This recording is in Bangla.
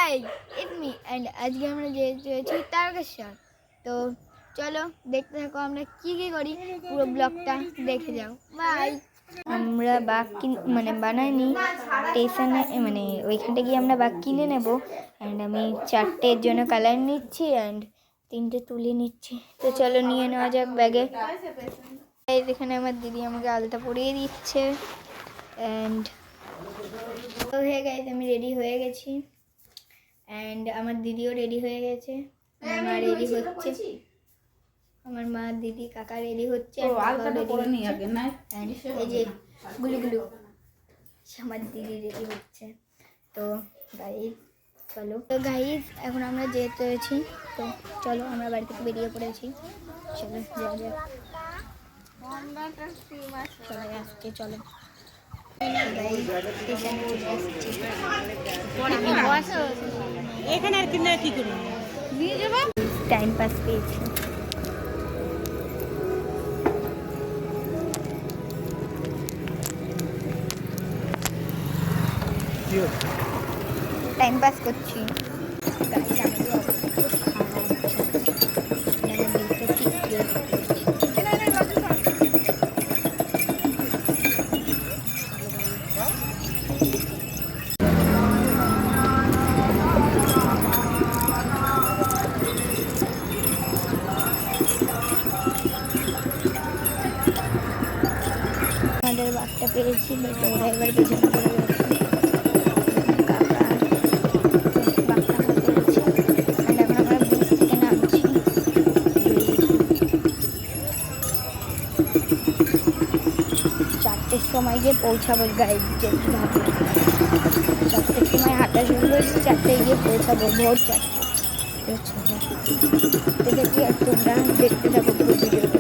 হাই ইটস মি অ্যান্ড আজকে আমরা যেয়েছি তারকেশ্বর। তো চলো দেখতে থাকো আমরা কি কি করি, পুরো ব্লগটা দেখে যাও। বাই। আমরা বাঘ বানাইনি স্টেশনে, ওইখানটা গিয়ে আমরা বাঘ কিনে নেবো। অ্যান্ড আমি 4টের জন্য কালার নিচ্ছি অ্যান্ড 3টে তুলে নিচ্ছি। তো চলো নিয়ে নেওয়া যাক ব্যাগে। এখানে আমার দিদি আমাকে আলতা পরিয়ে দিচ্ছে অ্যান্ড হয়ে গেছে, আমি রেডি হয়ে গেছি অ্যান্ড আমার দিদিও রেডি হয়ে গেছে। আমার মা রেডি হচ্ছে, আমার মা দিদি কাকা রেডি হচ্ছে। এই যে গুলুগুলু আমার দিদি রেডি হচ্ছে। তো গাইজ চলো, তো গাইজ এখন আমরা যেতে হয়েছি। তো চলো আমরা বাড়ি থেকে বেরিয়ে পড়েছি, চলো যাওয়া যাক। চলে আসছে, চলো এখানে আর কিনে কি করবো, নিয়ে যাবো। টাইম পাস পেয়েছি। টাইম পাস করছি। আমাদের বাঘটা পেয়েছি, বাট ওরা এবার পেছনে পড়ে গেছে। বাঘটা আমরা পেয়েছি অ্যান্ড এখন আমরা ব্রিজ থেকে নামছি। 4টের সময় গিয়ে পৌঁছাবো গাইড, যদি ভাবি 4টের সময় হাঁটা শুরু করেছি, 4টায় গিয়ে পৌঁছাবো, ভোর 4টে। দেখি আর তোমরা দেখতে থাকো পুরো ভিডিওটা।